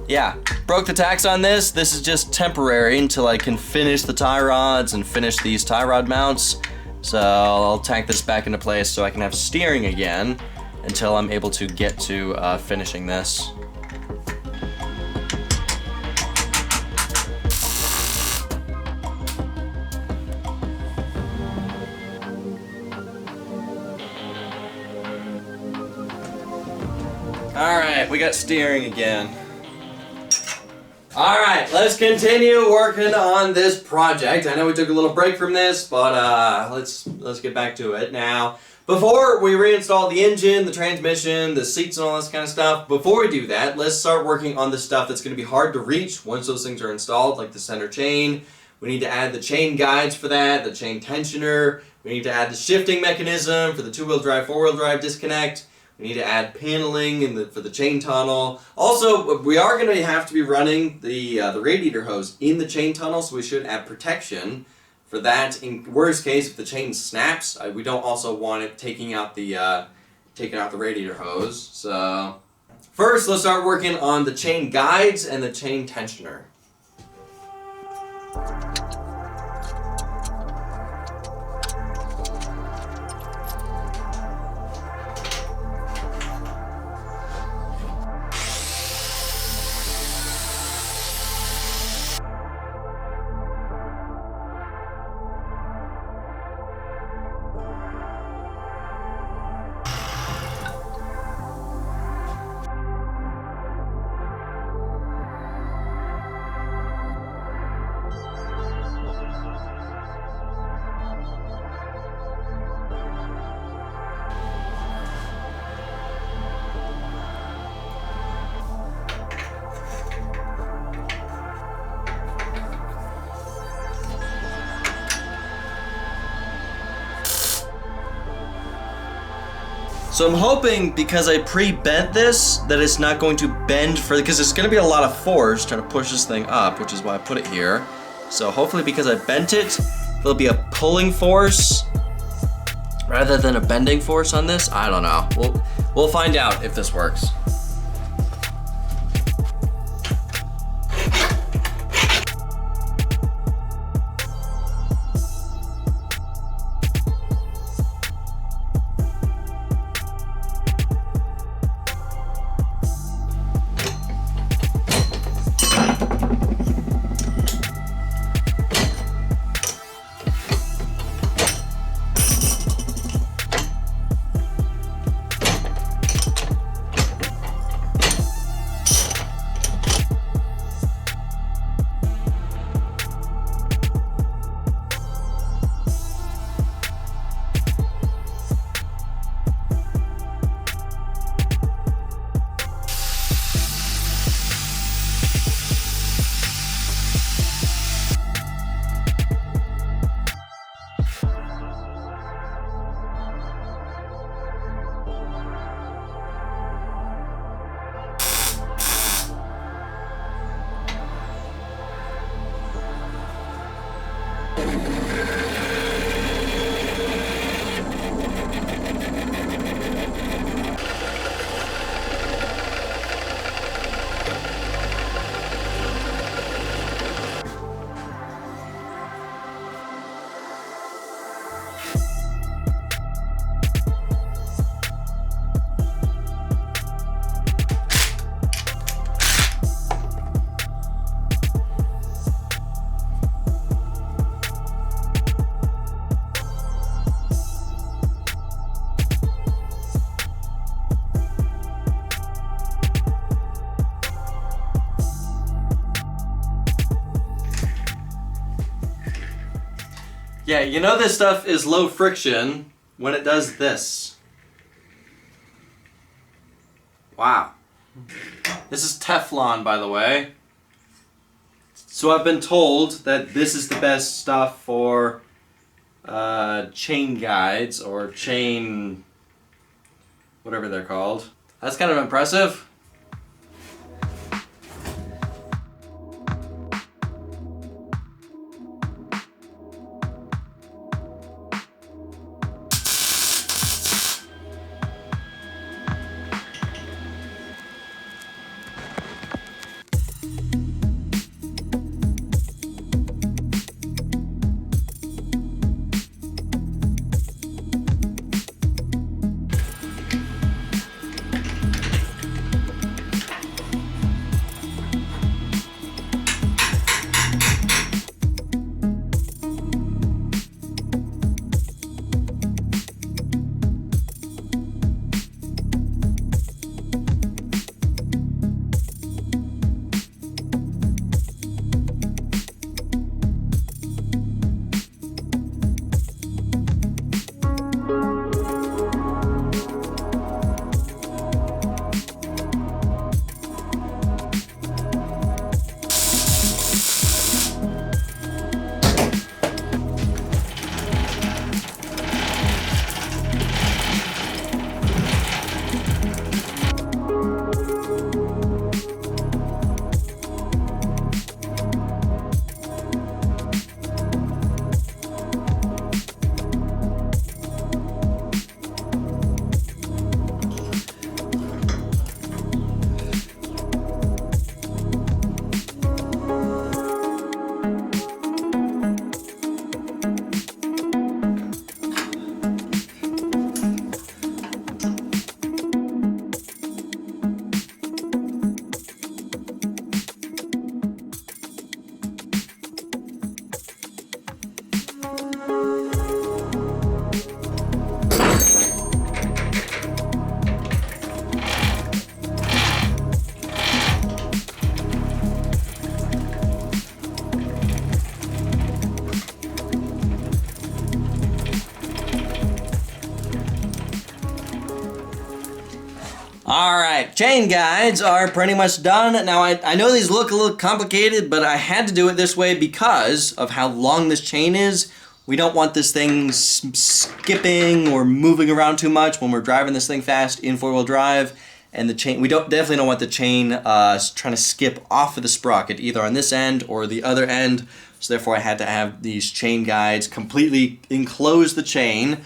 yeah, broke the tacks on this. This is just temporary until I can finish the tie rods and finish these tie rod mounts. So I'll tack this back into place so I can have steering again until I'm able to get to finishing this. Alright, we got steering again. Alright, let's continue working on this project. I know we took a little break from this, but let's get back to it. Now, before we reinstall the engine, the transmission, the seats and all this kind of stuff, before we do that, let's start working on the stuff that's going to be hard to reach once those things are installed, like the center chain. We need to add the chain guides for that, the chain tensioner. We need to add the shifting mechanism for the two-wheel drive, four-wheel drive disconnect. We need to add paneling for the chain tunnel. Also, we are going to have to be running the radiator hose in the chain tunnel, so we should add protection for that. In worst case, if the chain snaps, we don't also want it taking out the radiator hose. So first, let's start working on the chain guides and the chain tensioner. So I'm hoping, because I pre-bent this, that it's not going to bend because there's going to be a lot of force trying to push this thing up, which is why I put it here. So hopefully, because I bent it, there'll be a pulling force rather than a bending force on this. I don't know. We'll find out if this works. Yeah, you know this stuff is low friction when it does this. Wow. This is Teflon, by the way. So I've been told that this is the best stuff for chain guides or chain, whatever they're called. That's kind of impressive. Alright, chain guides are pretty much done. Now I know these look a little complicated, but I had to do it this way because of how long this chain is. We don't want this thing skipping or moving around too much when we're driving this thing fast in four-wheel drive. And the chain, we definitely don't want the chain trying to skip off of the sprocket, either on this end or the other end. So therefore I had to have these chain guides completely enclose the chain.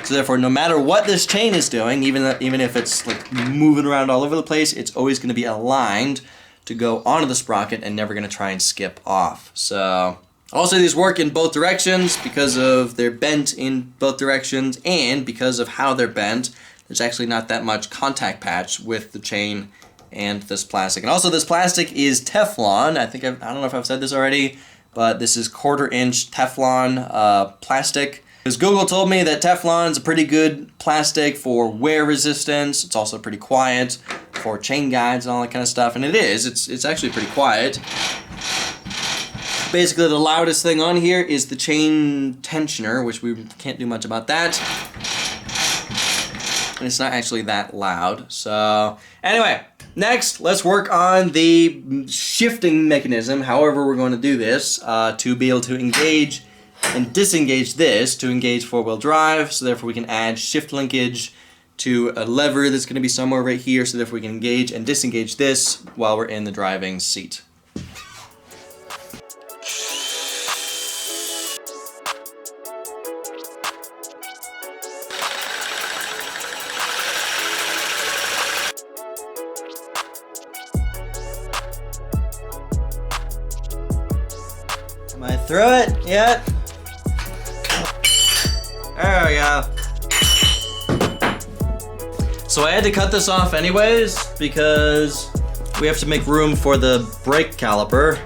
So therefore, no matter what this chain is doing, even if it's like moving around all over the place, it's always going to be aligned to go onto the sprocket and never going to try and skip off. So also these work in both directions because of they're bent in both directions, and because of how they're bent, there's actually not that much contact patch with the chain and this plastic. And also this plastic is Teflon. I don't know if I've said this already, but this is 1/4 inch Teflon plastic. Because Google told me that Teflon is a pretty good plastic for wear resistance. It's also pretty quiet for chain guides and all that kind of stuff. And it is. It's actually pretty quiet. Basically, the loudest thing on here is the chain tensioner, which we can't do much about that. And it's not actually that loud. So anyway, next let's work on the shifting mechanism, however we're going to do this, to be able to engage and disengage this to engage four-wheel drive. So therefore we can add shift linkage to a lever that's going to be somewhere right here, so therefore we can engage and disengage this while we're in the driving seat. Am I through it yet? There we go. So I had to cut this off anyways because we have to make room for the brake caliper.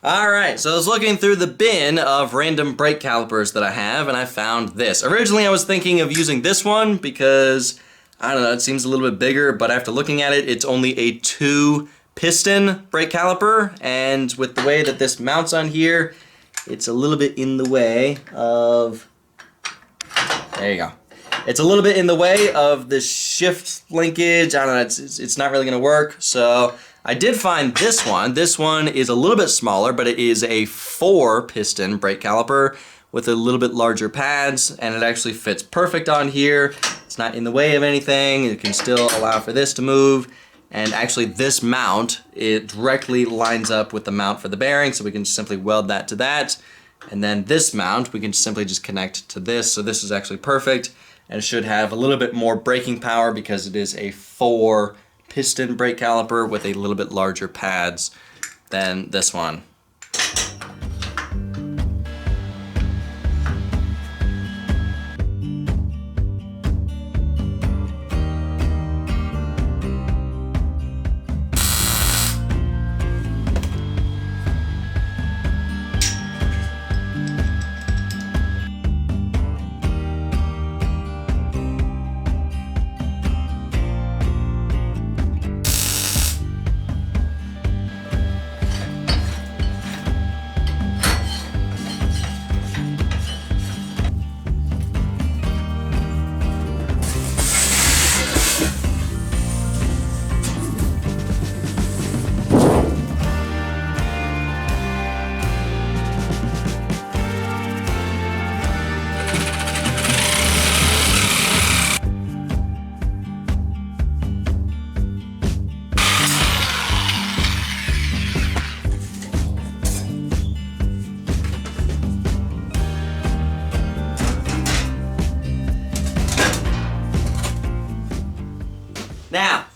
Alright, so I was looking through the bin of random brake calipers that I have, and I found this. Originally I was thinking of using this one because, I don't know, it seems a little bit bigger, but after looking at it, it's only a 2-piston brake caliper, and with the way that this mounts on here, it's a little bit in the way of... There you go. It's a little bit in the way of the shift linkage. I don't know, it's not really going to work, so I did find this one. This one is a little bit smaller, but it is a 4-piston brake caliper with a little bit larger pads, and it actually fits perfect on here. It's not in the way of anything. It can still allow for this to move, and actually this mount, it directly lines up with the mount for the bearing, so we can simply weld that to that. And then this mount, we can simply just connect to this, so this is actually perfect, and it should have a little bit more braking power because it is a 4-piston brake caliper with a little bit larger pads than this one.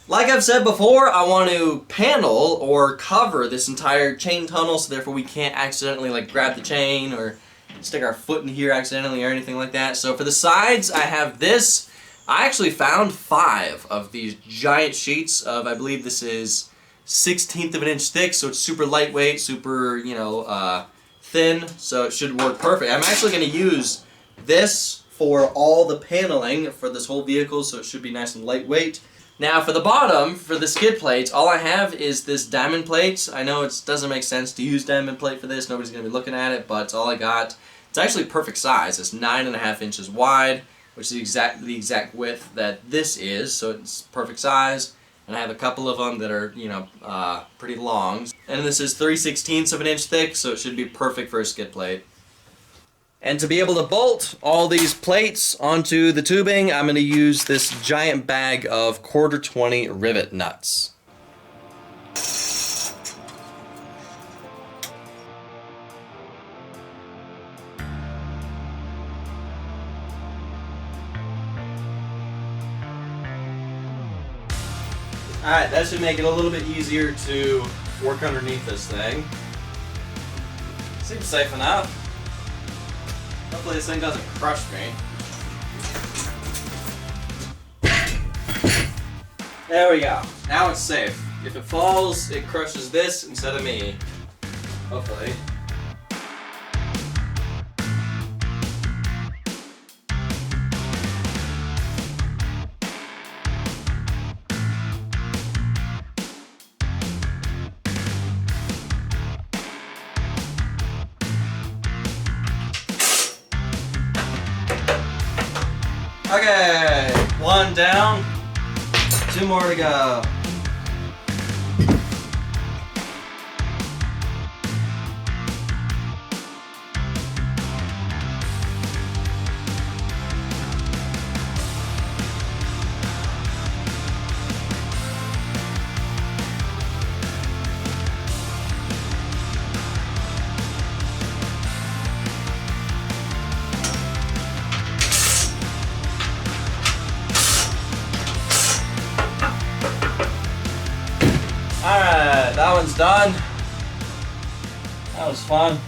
Like I've said before, I want to panel or cover this entire chain tunnel, so therefore we can't accidentally like grab the chain or stick our foot in here accidentally or anything like that. So for the sides, I have this. I actually found 5 of these giant sheets of, I believe this is 1/16 of an inch thick, so it's super lightweight, super, you know, thin, so it should work perfect. I'm actually going to use this for all the paneling for this whole vehicle, so it should be nice and lightweight. Now for the bottom, for the skid plates, all I have is this diamond plate. I know it doesn't make sense to use diamond plate for this, nobody's going to be looking at it, but it's all I got. It's actually perfect size. It's 9.5 inches wide, which is the exact width that this is, so it's perfect size. And I have a couple of them that are, you know, pretty long. And this is 3/16 of an inch thick, so it should be perfect for a skid plate. And to be able to bolt all these plates onto the tubing, I'm going to use this giant bag of 1/4-20 rivet nuts. Alright, that should make it a little bit easier to work underneath this thing. Seems safe enough. Hopefully this thing doesn't crush me. There we go. Now it's safe. If it falls, it crushes this instead of me. Hopefully. Okay, 1 down, 2 more to go. Alright, that one's done. That was fun.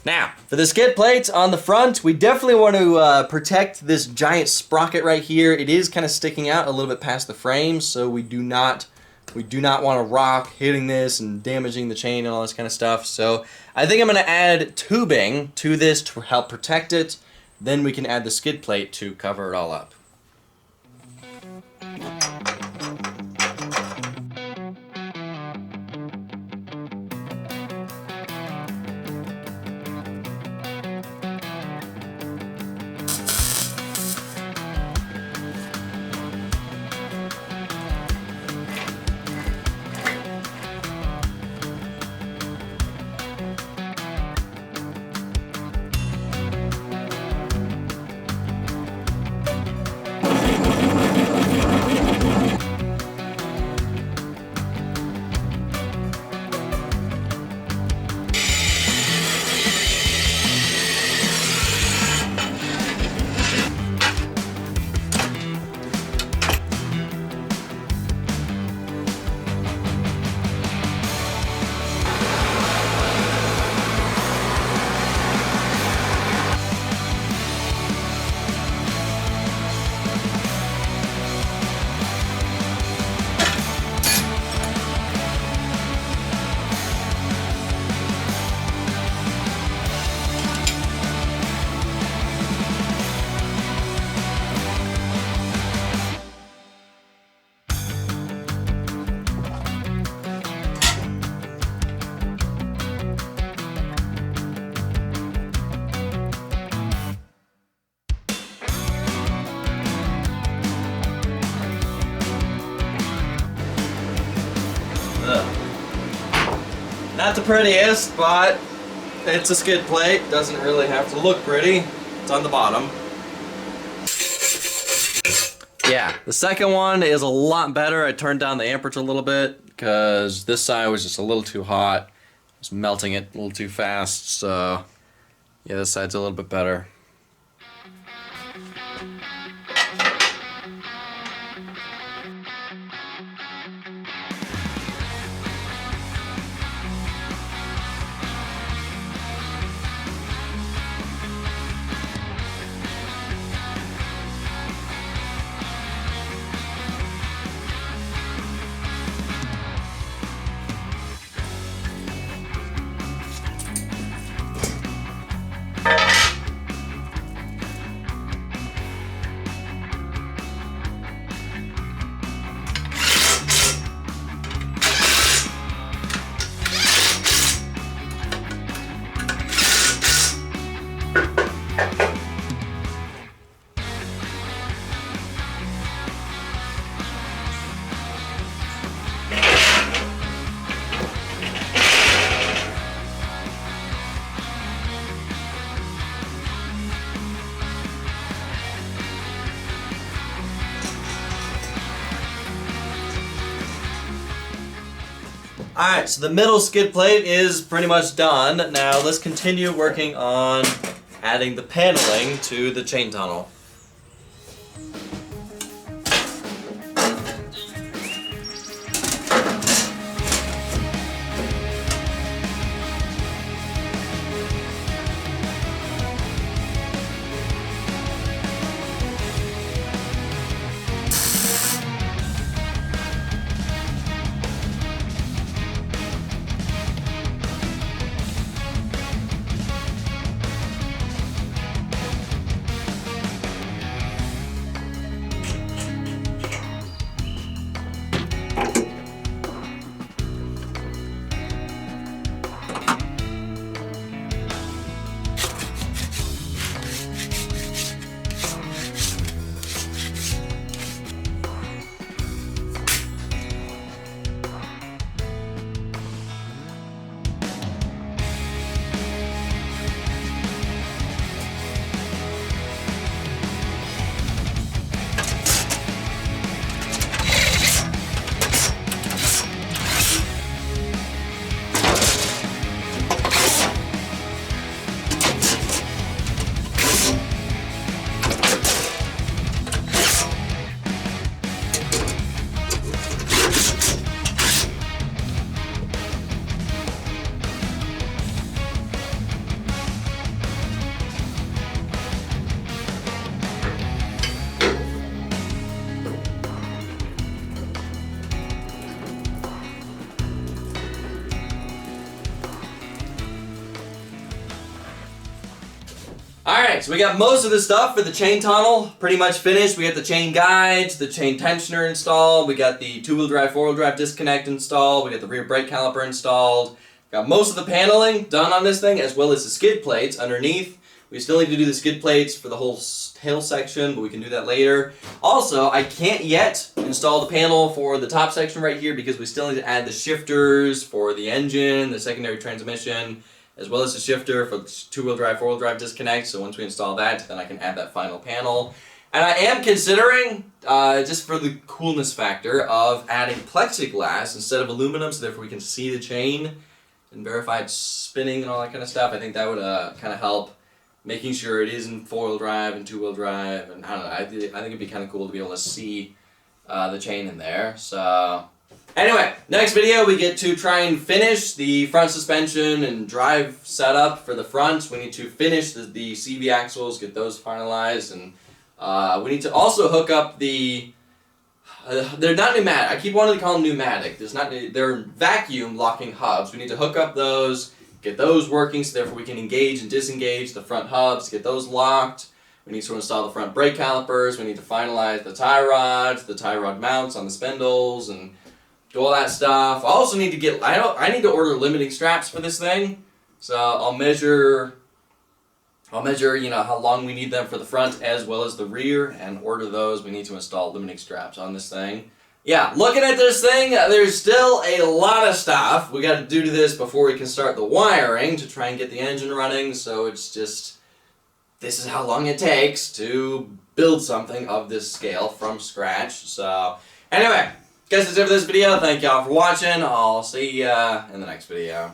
Now, for the skid plates on the front, we definitely want to protect this giant sprocket right here. It is kind of sticking out a little bit past the frame, so we do not want to rock hitting this and damaging the chain and all this kind of stuff. So I think I'm going to add tubing to this to help protect it. Then we can add the skid plate to cover it all up. Not the prettiest, but it's a skid plate. Doesn't really have to look pretty. It's on the bottom. Yeah, the second one is a lot better. I turned down the amperage a little bit because this side was just a little too hot. I was melting it a little too fast, so yeah, this side's a little bit better. Alright, so the middle skid plate is pretty much done. Now let's continue working on adding the paneling to the chain tunnel. Alright, so we got most of the stuff for the chain tunnel pretty much finished. We got the chain guides, the chain tensioner installed, we got the 2-wheel drive, 4-wheel drive disconnect installed, we got the rear brake caliper installed. Got most of the paneling done on this thing, as well as the skid plates underneath. We still need to do the skid plates for the whole tail section, but we can do that later. Also, I can't yet install the panel for the top section right here because we still need to add the shifters for the engine, the secondary transmission, as well as the shifter for the 2-wheel drive, 4-wheel drive disconnect. So once we install that, then I can add that final panel. And I am considering, just for the coolness factor, of adding plexiglass instead of aluminum, so therefore we can see the chain and verify it's spinning and all that kind of stuff. I think that would kind of help making sure it is in 4-wheel drive and 2-wheel drive. And I don't know, I think it'd be kind of cool to be able to see the chain in there. So anyway, next video we get to try and finish the front suspension and drive setup for the front. We need to finish the CV axles, get those finalized, and we need to also hook up the they're not pneumatic. I keep wanting to call them pneumatic. They're vacuum locking hubs. We need to hook up those, get those working, so therefore we can engage and disengage the front hubs, get those locked. We need to install the front brake calipers. We need to finalize the tie rod mounts on the spindles, and do all that stuff. I also need to get, I need to order limiting straps for this thing. So I'll measure, you know, how long we need them for the front as well as the rear, and order those. We need to install limiting straps on this thing. Yeah, looking at this thing, there's still a lot of stuff we got to do to this before we can start the wiring to try and get the engine running. So it's just, this is how long it takes to build something of this scale from scratch. So anyway, guys, that's it for this video. Thank y'all for watching. I'll see ya in the next video.